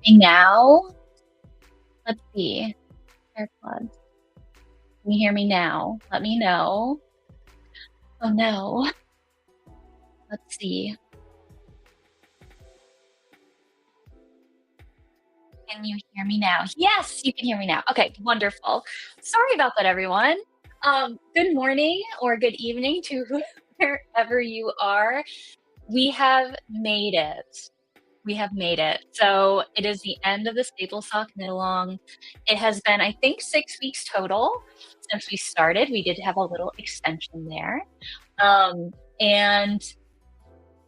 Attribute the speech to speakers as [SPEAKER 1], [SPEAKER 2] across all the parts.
[SPEAKER 1] And now, let's see. AirPods. Can you hear me now? Let me know. Oh no. Let's see. Can you hear me now? Yes, you can hear me now. Okay, wonderful. Sorry about that, everyone. Good morning or good evening to wherever you are. We have made it. We have made it. So it is the end of the Staple Sock knit along. It has been, I think, 6 weeks total since we started. We did have a little extension there. And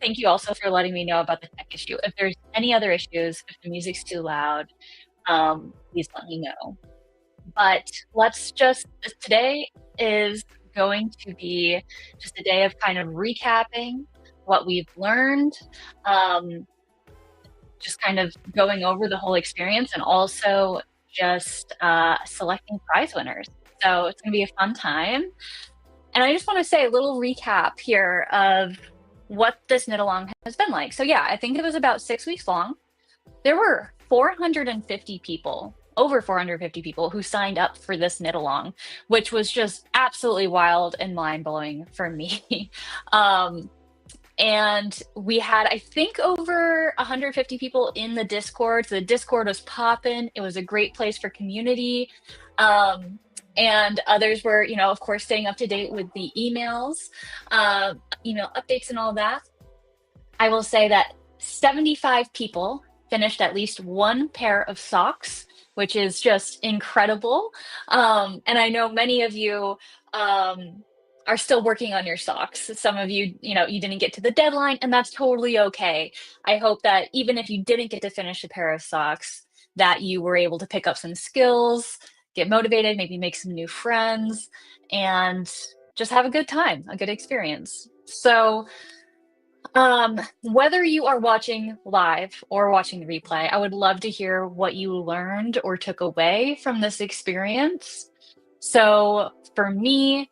[SPEAKER 1] thank you also for letting me know about the tech issue. If there's any other issues, if the music's too loud, please let me know. But today is going to be just a day of kind of recapping what we've learned, um, just kind of going over the whole experience and also just selecting prize winners. So it's going to be a fun time. And I just want to say a little recap here of what this knit along has been like. So yeah, I think it was about 6 weeks long. There were 450 people, over 450 people who signed up for this knit along, which was just absolutely wild and mind blowing for me. And we had, I think, over 150 people in the Discord. So the Discord was popping. It was a great place for community. And others were, of course, staying up to date with the emails, email updates and all that. I will say that 75 people finished at least one pair of socks, which is just incredible. And I know many of you are still working on your socks. Some of you, you didn't get to the deadline, and that's totally okay. I hope that even if you didn't get to finish a pair of socks, that you were able to pick up some skills, get motivated, maybe make some new friends, and just have a good time, a good experience. So whether you are watching live or watching the replay, I would love to hear what you learned or took away from this experience. So for me,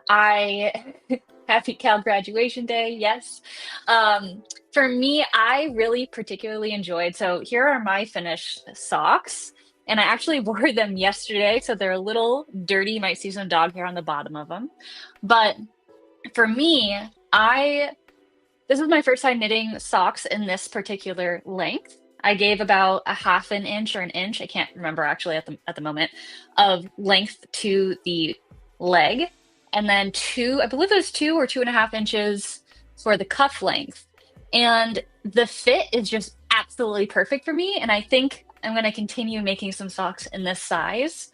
[SPEAKER 1] happy Cal graduation day, yes. For me, I really particularly enjoyed, so here are my finished socks. And I actually wore them yesterday, so they're a little dirty. You might see some dog hair on the bottom of them. But for me, this is my first time knitting socks in this particular length. I gave about a half an inch or an inch, I can't remember actually at the moment, of length to the leg. And then I believe it was 2 or 2.5 inches for the cuff length. And the fit is just absolutely perfect for me. And I think I'm going to continue making some socks in this size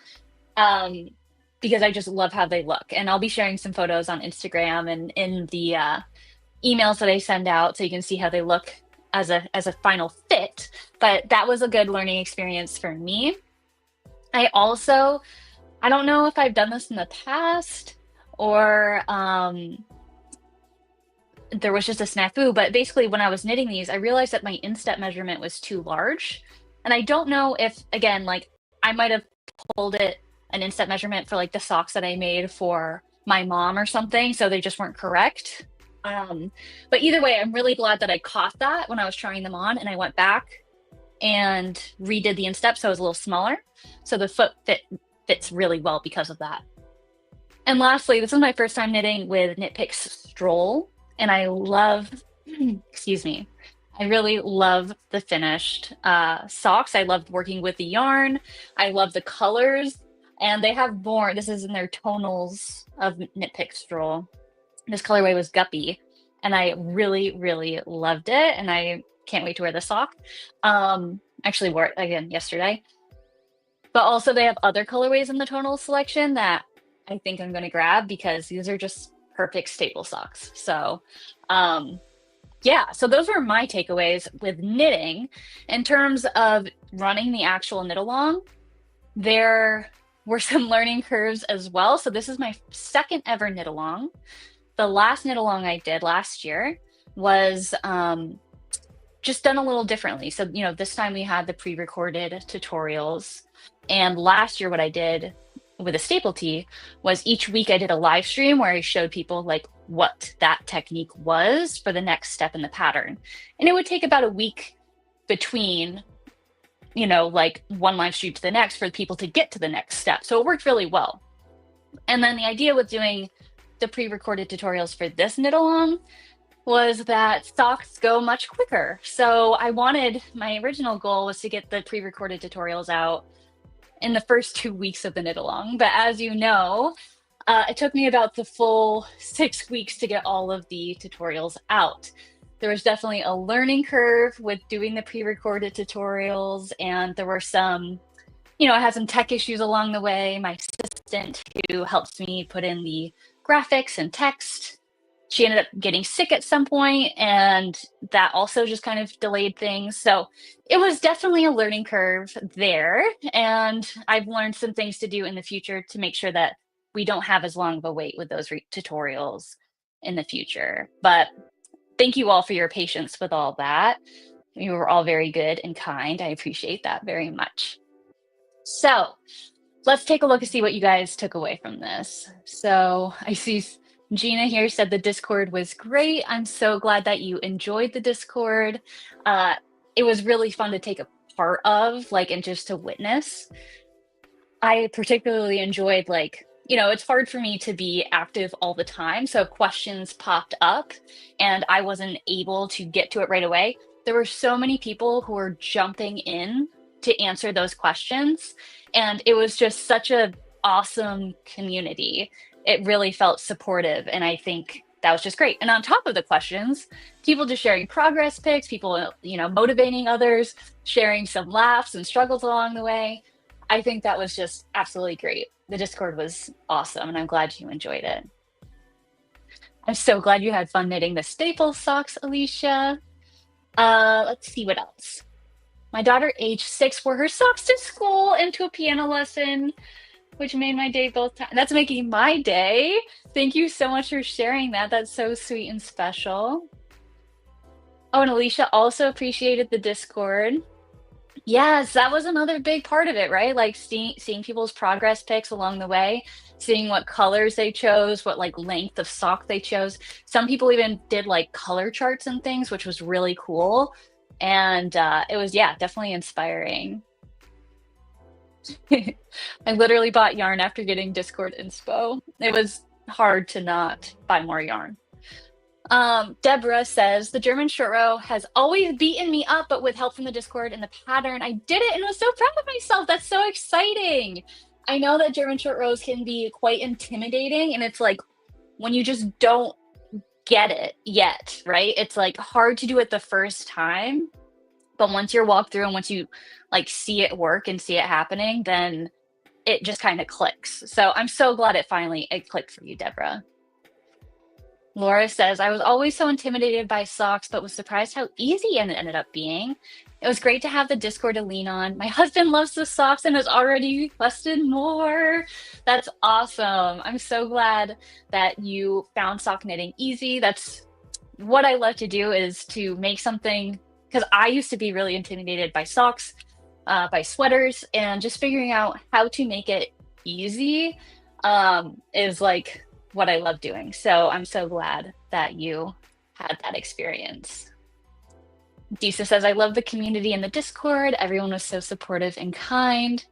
[SPEAKER 1] because I just love how they look. And I'll be sharing some photos on Instagram and in the emails that I send out so you can see how they look as a final fit. But that was a good learning experience for me. I don't know if I've done this in the past or there was just a snafu, but basically when I was knitting these, I realized that my instep measurement was too large. And I don't know if, again, like I might have pulled an instep measurement for like the socks that I made for my mom or something, so they just weren't correct. But either way, I'm really glad that I caught that when I was trying them on, and I went back and redid the instep so it was a little smaller. So the foot fits really well because of that. And lastly, this is my first time knitting with Knit Picks Stroll, and I love, excuse me, I really love the finished socks. I love working with the yarn. I love the colors, and they have more. This is in their tonals of Knit Picks Stroll. This colorway was Guppy, and I really, really loved it, and I can't wait to wear the sock. Actually wore it again yesterday. But also they have other colorways in the tonal selection that I think I'm going to grab because these are just perfect staple socks. So yeah, so those were my takeaways with knitting. In terms of running the actual knit along, there were some learning curves as well. So this is my second ever knit along. The last knit along I did last year was just done a little differently. So, this time we had the pre-recorded tutorials. And last year what I did with a staple tee was each week I did a live stream where I showed people like what that technique was for the next step in the pattern. And it would take about a week between like one live stream to the next for people to get to the next step. So it worked really well. And then the idea with doing the pre-recorded tutorials for this knit along was that socks go much quicker. So my original goal was to get the pre-recorded tutorials out in the first 2 weeks of the knit along. But as you know, it took me about the full 6 weeks to get all of the tutorials out. There was definitely a learning curve with doing the pre-recorded tutorials, and there were I had some tech issues along the way. My assistant who helps me put in the graphics and text, she ended up getting sick at some point, and that also just kind of delayed things. So it was definitely a learning curve there, and I've learned some things to do in the future to make sure that we don't have as long of a wait with those tutorials in the future. But thank you all for your patience with all that. You were all very good and kind. I appreciate that very much. So let's take a look and see what you guys took away from this. So I see Gina here said the Discord was great. I'm so glad that you enjoyed the Discord. It was really fun to take a part of, and just to witness. I particularly enjoyed, it's hard for me to be active all the time. So if questions popped up and I wasn't able to get to it right away, there were so many people who were jumping in to answer those questions. And it was just such an awesome community. It really felt supportive. And I think that was just great. And on top of the questions, people just sharing progress pics, people, motivating others, sharing some laughs and struggles along the way. I think that was just absolutely great. The Discord was awesome, and I'm glad you enjoyed it. I'm so glad you had fun knitting the Staple socks, Alicia. Let's see what else. My daughter, age 6, wore her socks to school and to a piano lesson, which made my day both times. That's making my day. Thank you so much for sharing that. That's so sweet and special. Oh, and Alicia also appreciated the Discord. Yes, that was another big part of it, right? Like seeing people's progress pics along the way, seeing what colors they chose, what length of sock they chose. Some people even did color charts and things, which was really cool. And it was, definitely inspiring. I literally bought yarn after getting Discord inspo. It was hard to not buy more yarn. Deborah says, the German short row has always beaten me up, but with help from the Discord and the pattern, I did it and was so proud of myself. That's so exciting. I know that German short rows can be quite intimidating, and it's when you just don't get it yet, right? It's hard to do it the first time, but once you're walked through and once you see it work and see it happening, then it just kind of clicks. So I'm so glad it clicked for you, Deborah. Laura says, I was always so intimidated by socks, but was surprised how easy it ended up being. It was great to have the Discord to lean on. My husband loves the socks and has already requested more. That's awesome. I'm so glad that you found sock knitting easy. That's what I love to do, is to make something, because I used to be really intimidated by socks, by sweaters, and just figuring out how to make it easy is what I love doing. So I'm so glad that you had that experience. Disa says, I love the community in the Discord. Everyone was so supportive and kind.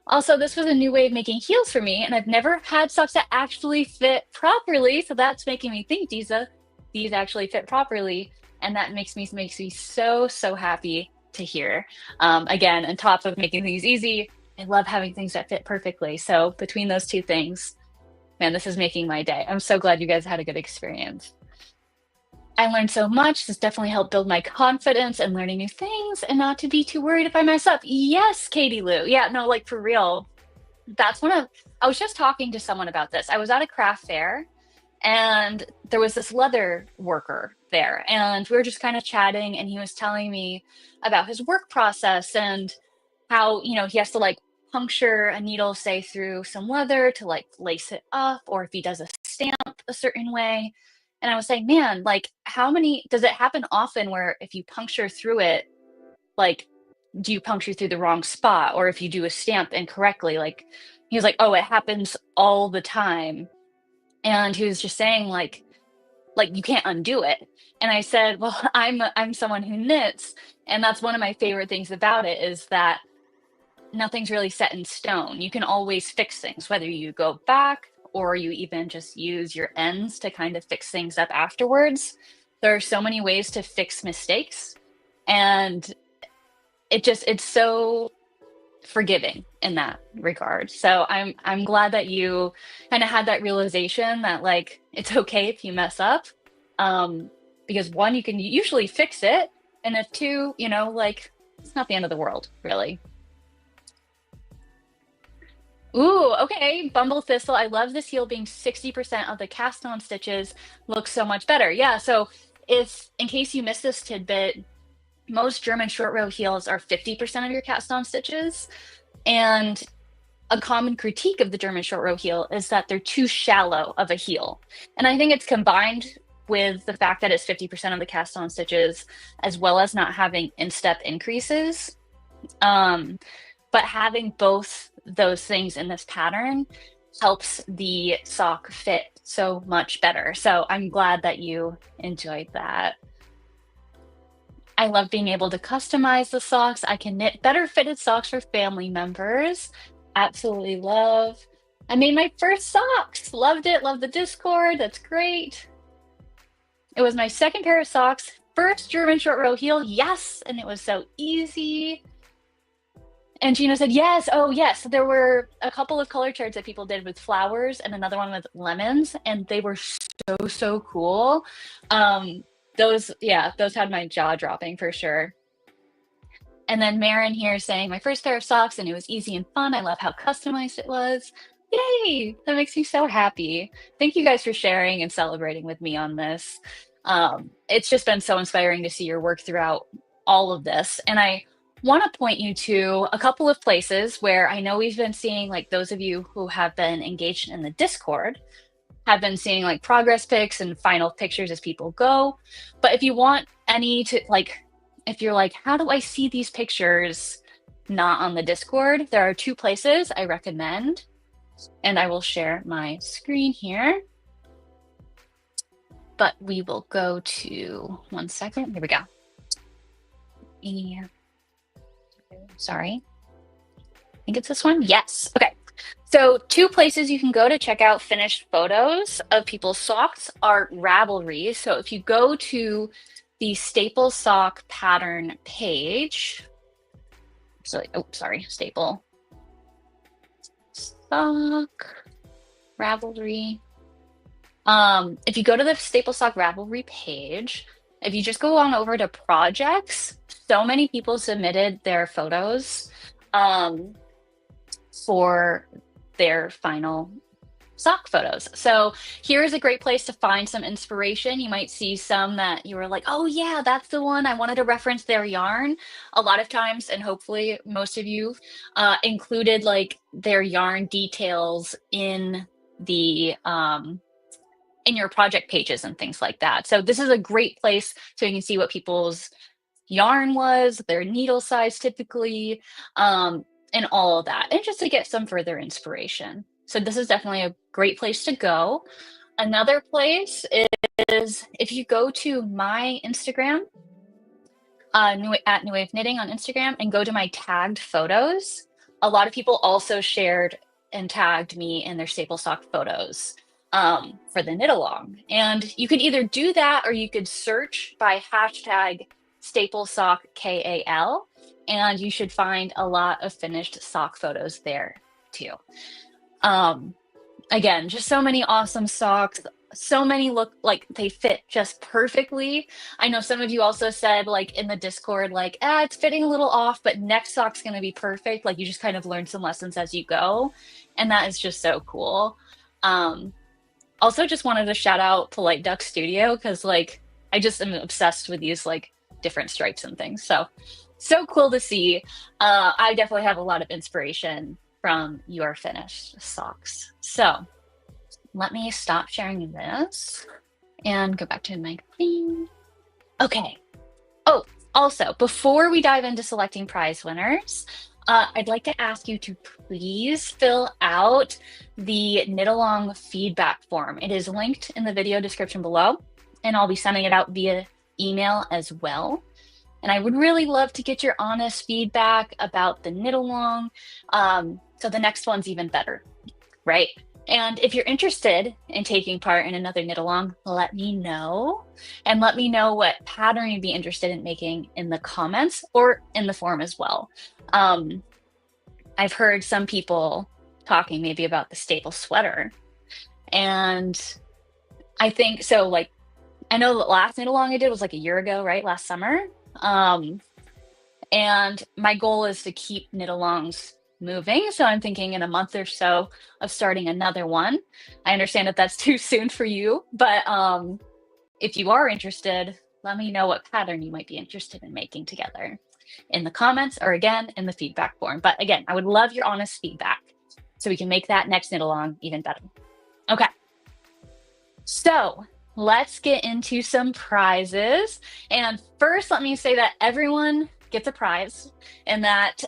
[SPEAKER 1] Also, this was a new way of making heels for me, and I've never had socks that actually fit properly. So that's making me think, Disa, these actually fit properly. And that makes me so, so happy to hear. Again, on top of making things easy, I love having things that fit perfectly. So between those two things, man, this is making my day. I'm so glad you guys had a good experience. I learned so much. This definitely helped build my confidence and learning new things and not to be too worried if I mess up. Yes, Katie Lou. Yeah, no, for real. I was just talking to someone about this. I was at a craft fair and there was this leather worker there, and we were just kind of chatting, and he was telling me about his work process and how, he has to puncture a needle, say, through some leather to lace it up, or if he does a stamp a certain way. And I was saying, man, does it happen often where if you puncture through it, do you puncture through the wrong spot? Or if you do a stamp incorrectly, he was like, oh, it happens all the time. And he was just saying you can't undo it. And I said, well, I'm someone who knits, and that's one of my favorite things about it, is that nothing's really set in stone. You can always fix things, whether you go back or you even just use your ends to kind of fix things up afterwards. There are so many ways to fix mistakes, and it's so forgiving in that regard. So I'm glad that you kind of had that realization that like it's okay if you mess up. Because one, you can usually fix it, and if two, you know, like it's not the end of the world, really. Ooh, okay. Bumble Thistle. I love this heel being 60% of the cast on stitches. Looks so much better. Yeah. So if, in case you missed this tidbit, most German short row heels are 50% of your cast on stitches. And a common critique of the German short row heel is that they're too shallow of a heel. And I think it's combined with the fact that it's 50% of the cast on stitches, as well as not having instep increases. But having both those things in this pattern helps the sock fit so much better. So I'm glad that you enjoyed that. I love being able to customize the socks. I can knit better fitted socks for family members. Absolutely love. I made my first socks. Loved it. Love the Discord. That's great. It was my second pair of socks. First German short row heel. Yes. And it was so easy. And Gina said, yes. Oh, yes. There were a couple of color charts that people did with flowers and another one with lemons. And they were so cool. Those had my jaw dropping for sure. And then Marin here saying, my first pair of socks, and it was easy and fun. I love how customized it was. Yay! That makes me so happy. Thank you guys for sharing and celebrating with me on this. It's just been so inspiring to see your work throughout all of this. And I want to point you to a couple of places where I know we've been seeing, like those of you who have been engaged in the Discord have been seeing like progress pics and final pictures as people go. But if you want any to like, if you're like, how do I see these pictures not on the Discord? There are two places I recommend, and I will share my screen here. But we will go to, one second, here we go. Sorry, I think it's this one. Yes, okay. So two places you can go to check out finished photos of people's socks are Ravelry. So if you go to the Staple Sock pattern page, Staple Sock Ravelry. If you go to the Staple Sock Ravelry page, if you just go on over to projects, so many people submitted their photos for their final sock photos. So here's a great place to find some inspiration. You might see some that you were like, oh yeah, that's the one. I wanted to reference their yarn. A lot of times, and hopefully most of you included like their yarn details in the in your project pages and things like that. So this is a great place so you can see what people's yarn was, their needle size typically, and all of that, and just to get some further inspiration. So this is definitely a great place to go. Another place is if you go to my Instagram, at New Wave Knitting on Instagram, and go to my tagged photos. A lot of people also shared and tagged me in their Staple Sock photos for the knit along. And you could either do that or you could search by hashtag Staple Sock KAL, and you should find a lot of finished sock photos there too. Again, just so many awesome socks. So many look like they fit just perfectly. I know some of you also said like in the Discord, like, it's fitting a little off, but next sock's going to be perfect. Like you just kind of learn some lessons as you go. And that is just so cool. Also just wanted to shout out Polite Duck Studio, because like, I just am obsessed with these like different stripes and things. So cool to see. I definitely have a lot of inspiration from your finished socks. So let me stop sharing this and go back to my thing. Okay. Oh, also, before we dive into selecting prize winners, I'd like to ask you to please fill out the knit along feedback form. It is linked in the video description below, and I'll be sending it out via email as well. And I would really love to get your honest feedback about the knit along. So the next one's even better, right? And if you're interested in taking part in another knit along, let me know. And let me know what pattern you'd be interested in making in the comments or in the forum as well. I've heard some people talking maybe about the staple sweater. And I think so, like, I know the last knit along I did was like a year ago, right? Last summer. And my goal is to keep knit alongs moving. So I'm thinking in a month or so of starting another one. I understand that that's too soon for you, but if you are interested, let me know what pattern you might be interested in making together in the comments or again in the feedback form. But again, I would love your honest feedback so we can make that next knit along even better. Okay. So let's get into some prizes. And first, let me say that everyone gets a prize and that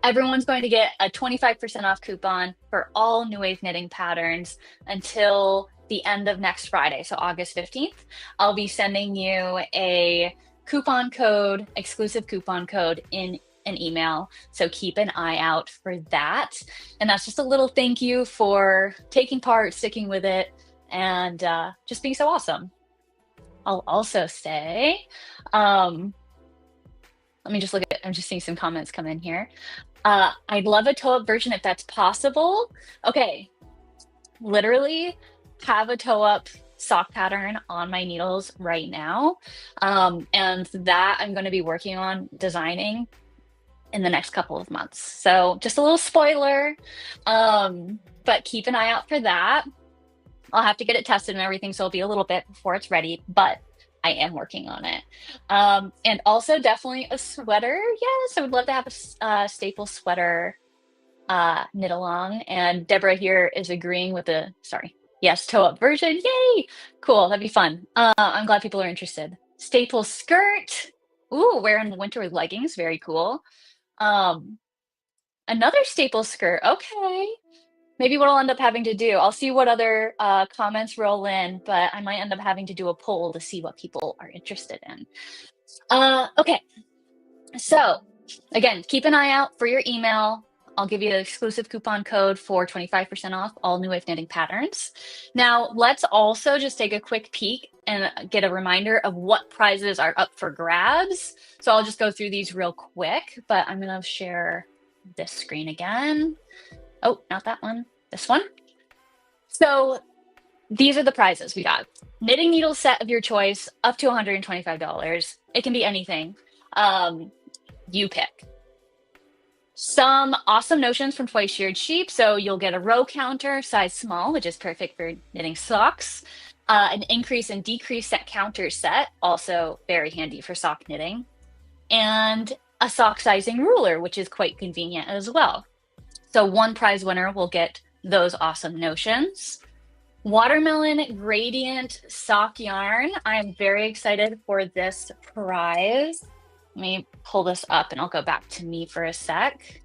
[SPEAKER 1] everyone's going to get a 25% off coupon for all New Wave knitting patterns until the end of next Friday, so August 15th. I'll be sending you a coupon code, exclusive coupon code in an email. So keep an eye out for that. And that's just a little thank you for taking part, sticking with it, and just being so awesome. I'll also say, let me just look at, I'm just seeing some comments come in here. I'd love a toe-up version if that's possible. Okay, literally have a toe-up sock pattern on my needles right now. And that I'm going to be working on designing in the next couple of months. So just a little spoiler, but keep an eye out for that. I'll have to get it tested and everything, so it'll be a little bit before it's ready, but I am working on it. And also definitely a sweater. Yes, I would love to have a staple sweater knit along. And Deborah here is agreeing with the, sorry, yes, toe-up version. Yay! Cool, that'd be fun. I'm glad people are interested. Staple skirt. Ooh, wearing winter leggings, very cool. Another staple skirt, okay. Maybe what I'll end up having to do, I'll see what other comments roll in, but I might end up having to do a poll to see what people are interested in. Okay, so again, keep an eye out for your email. I'll give you an exclusive coupon code for 25% off all New Wave knitting patterns. Now, let's also just take a quick peek and get a reminder of what prizes are up for grabs. So I'll just go through these real quick, but I'm gonna share this screen again. Oh, not that one, this one. So these are the prizes we got. Knitting needle set of your choice, up to $125. It can be anything. You pick. Some awesome notions from Twice Sheared Sheep. So you'll get a row counter, size small, which is perfect for knitting socks. An increase and decrease set counter set, also very handy for sock knitting. And a sock sizing ruler, which is quite convenient as well. So one prize winner will get those awesome notions. Watermelon gradient sock yarn. I'm very excited for this prize. Let me pull this up and I'll go back to me for a sec.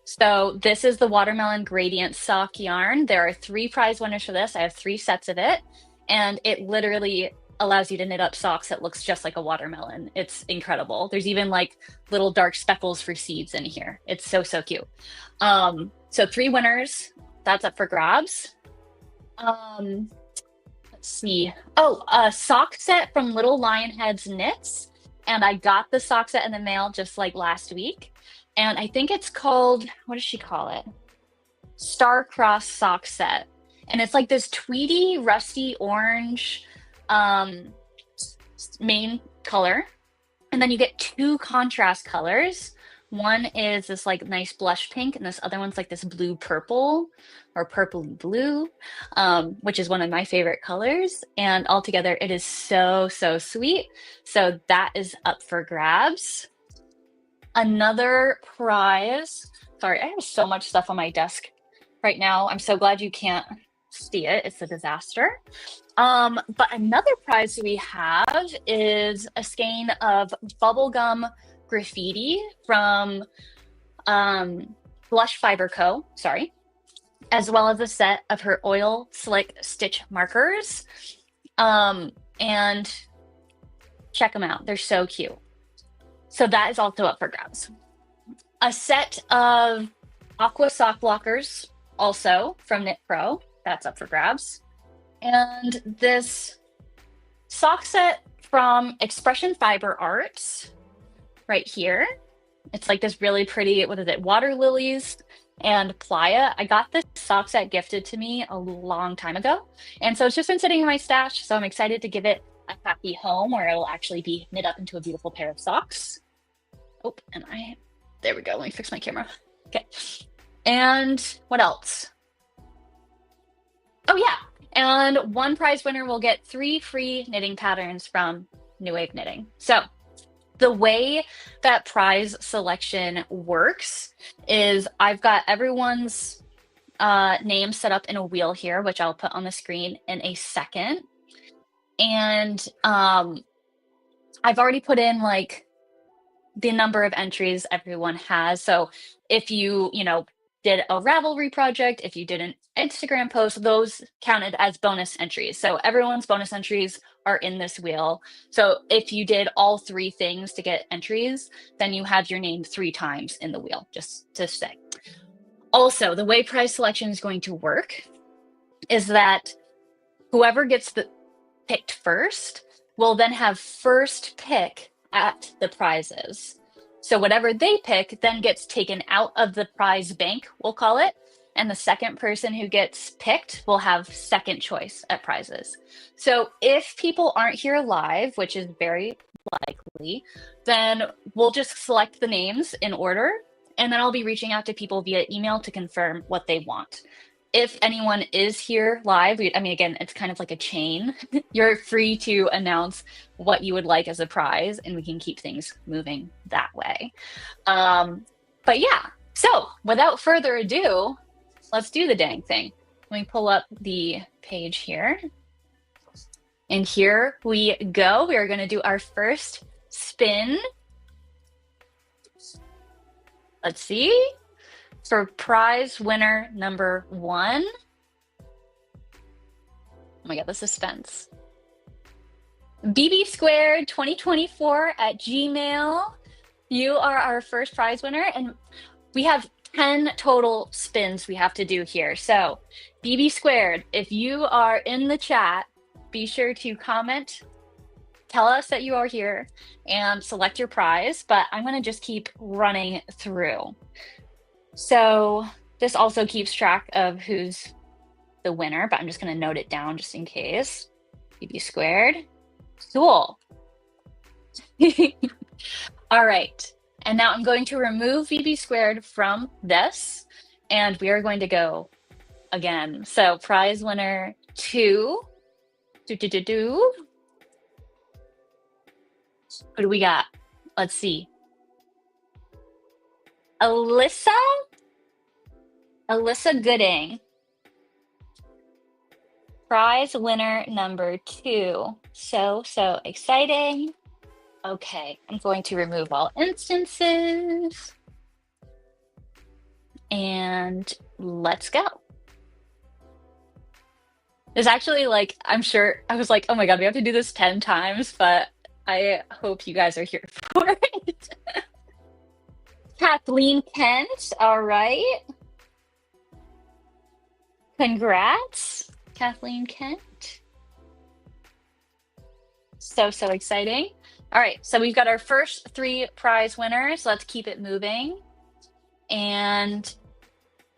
[SPEAKER 1] So this is the watermelon gradient sock yarn. There are 3 prize winners for this. I have 3 sets of it, and it literally allows you to knit up socks that looks just like a watermelon. It's incredible. There's even like little dark speckles for seeds in here. It's so, so cute. So 3 winners, that's up for grabs. Let's see. Oh, a sock set from Little Lionhead's Knits. And I got the sock set in the mail just like last week. And I think it's called, what does she call it? Star-Crossed sock set. And it's like this tweedy, rusty orange main color, and then you get 2 contrast colors. One is this like nice blush pink, and this other one's like this blue purple or purpley blue, which is one of my favorite colors. And altogether it is so, so sweet. So that is up for grabs. Another prize, sorry, I have so much stuff on my desk right now. I'm so glad you can't see it. It's a disaster. But another prize we have is a skein of bubblegum graffiti from Blush Fiber Co. Sorry, as well as a set of her oil slick stitch markers. And Check them out. They're so cute. So that is also up for grabs. A set of Aqua sock blockers, also from Knit Pro. That's up for grabs. And this sock set from Expression Fiber Arts right here. It's like this really pretty, what is it, water lilies and playa. I got this sock set gifted to me a long time ago. And so it's just been sitting in my stash. So I'm excited to give it a happy home where it'll actually be knit up into a beautiful pair of socks. Oh, and there we go. Let me fix my camera. Okay. And what else? Oh yeah. And one prize winner will get 3 free knitting patterns from New Wave Knitting. So the way that prize selection works is I've got everyone's name set up in a wheel here, which I'll put on the screen in a second. And I've already put in like the number of entries everyone has. So if you did a Ravelry project, if you did an Instagram post, those counted as bonus entries. So everyone's bonus entries are in this wheel. So if you did all 3 things to get entries, then you have your name 3 times in the wheel, just to say. Also, the way prize selection is going to work is that whoever gets picked first will then have first pick at the prizes. So whatever they pick then gets taken out of the prize bank, we'll call it, and the second person who gets picked will have second choice at prizes. So if people aren't here live, which is very likely, then we'll just select the names in order, and then I'll be reaching out to people via email to confirm what they want. If anyone is here live, again, it's kind of like a chain. You're free to announce what you would like as a prize, and we can keep things moving that way. But yeah, so without further ado, let's do the dang thing. Let me pull up the page here. And here we go. We are going to do our first spin. Let's see. For prize winner number 1. Oh my God, the suspense. BB Squared 2024 at Gmail. You are our first prize winner, and we have 10 total spins we have to do here. So BB Squared, if you are in the chat, be sure to comment, tell us that you are here, and select your prize, but I'm gonna just keep running through. So this also keeps track of who's the winner, but I'm just going to note it down just in case. BB Squared. Cool. All right. And now I'm going to remove BB Squared from this, and we are going to go again. So prize winner 2. Who do we got? Let's see. Alyssa Gooding. Prize winner number 2. So exciting. Okay, I'm going to remove all instances. And let's go. There's actually I'm sure, I was like, oh my God, we have to do this 10 times, but I hope you guys are here for it. Kathleen Kent, all right. Congrats, Kathleen Kent. So exciting. All right, so we've got our first 3 prize winners. Let's keep it moving. And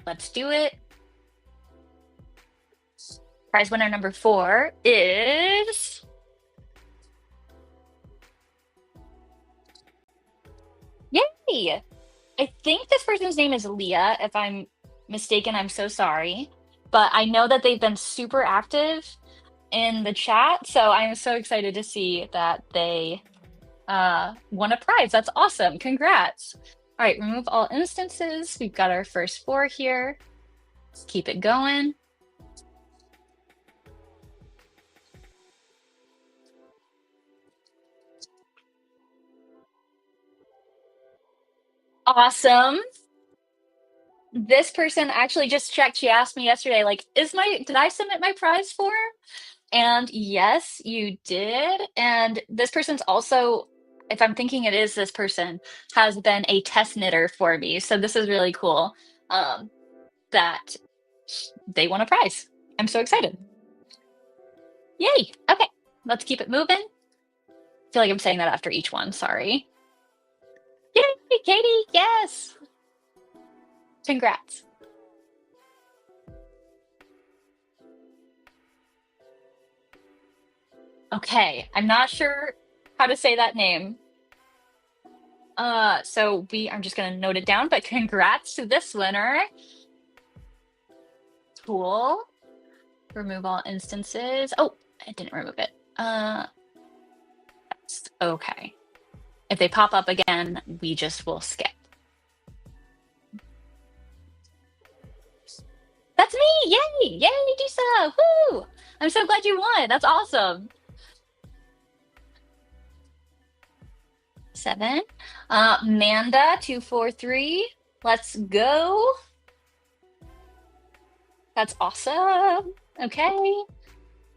[SPEAKER 1] let's do it. Prize winner number 4 is... Yay! I think this person's name is Leah. If I'm mistaken, I'm so sorry. But I know that they've been super active in the chat, so I'm so excited to see that they won a prize. That's awesome. Congrats. All right, remove all instances. We've got our first 4 here. Let's keep it going. Awesome. This person actually just checked. She asked me yesterday, did I submit my prize form? And yes, you did. And this person's also, if I'm thinking it is this person, has been a test knitter for me. So this is really cool um, that they won a prize. I'm so excited. Yay. Okay, let's keep it moving. I feel like I'm saying that after each one. Sorry. Yay, Katie. Yes. Congrats. Okay, I'm not sure how to say that name. I'm just gonna note it down, but congrats to this winner. Cool. Remove all instances. Oh, I didn't remove it. Okay. If they pop up again, we just will skip. That's me! Yay! Yay, Disa! Woo! I'm so glad you won. That's awesome. 7. Manda243. Let's go. That's awesome. Okay.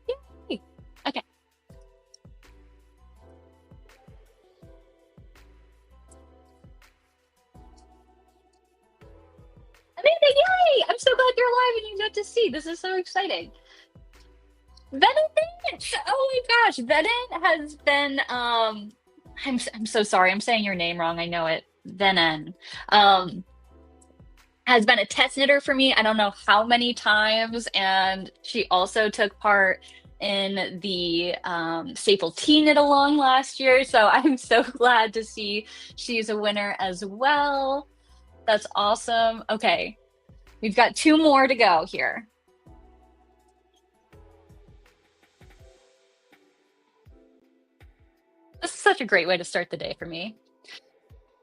[SPEAKER 1] Yay. Okay. Amazing! Yay! I'm so glad you're alive and you got to see. This is so exciting. Venom Finch! Oh my gosh, Venom has been I'm so sorry. I'm saying your name wrong. I know it. Venom. Um has been a test knitter for me. I don't know how many times, and she also took part in the Staple Tea Knit Along last year. So I'm so glad to see she's a winner as well. That's awesome. Okay, we've got 2 more to go here. This is such a great way to start the day for me.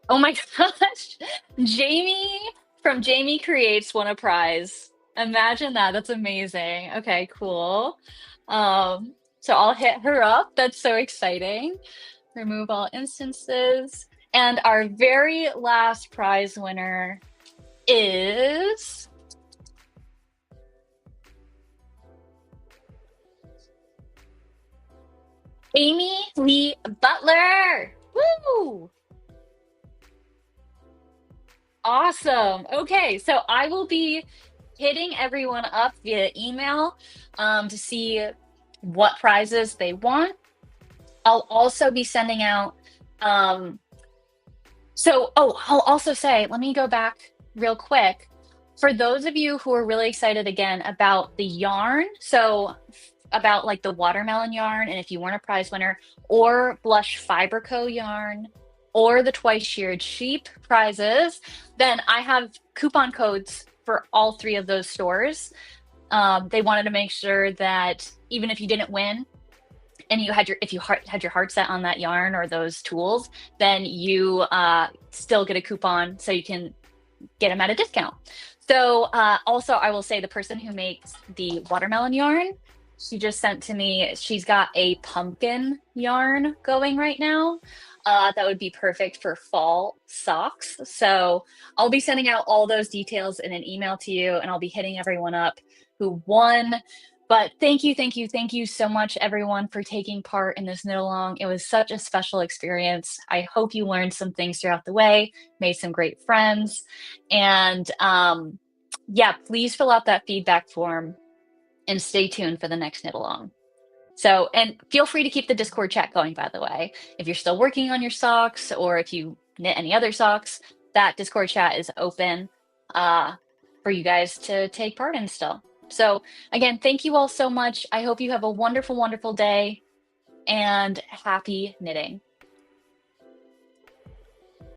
[SPEAKER 1] Oh my gosh. Jamie from Jamie Creates won a prize. Imagine that. That's amazing. Okay, cool. So I'll hit her up. That's so exciting. Remove all instances. And our very last prize winner is Amy Lee Butler. Woo! Awesome. Okay, so I will be hitting everyone up via email to see what prizes they want. I'll also be sending out. Um, I'll also say, let me go back real quick. For those of you who are really excited again about the yarn, so about like the watermelon yarn, and if you weren't a prize winner, or Blush Fiber Co yarn, or the Twice Sheared Sheep prizes, then I have coupon codes for all 3 of those stores. They wanted to make sure that even if you didn't win, and you had had your heart set on that yarn or those tools, then you still get a coupon so you can get them at a discount. So also, I will say the person who makes the watermelon yarn, she just sent to me. She's got a pumpkin yarn going right now. That would be perfect for fall socks. So I'll be sending out all those details in an email to you, and I'll be hitting everyone up who won. But thank you so much, everyone, for taking part in this knit along. It was such a special experience. I hope you learned some things throughout the way, made some great friends, and yeah, please fill out that feedback form and stay tuned for the next knit along. So, and feel free to keep the Discord chat going, by the way. If you're still working on your socks or if you knit any other socks, that Discord chat is open for you guys to take part in still. So, again, thank you all so much. I hope you have a wonderful, wonderful day and happy knitting.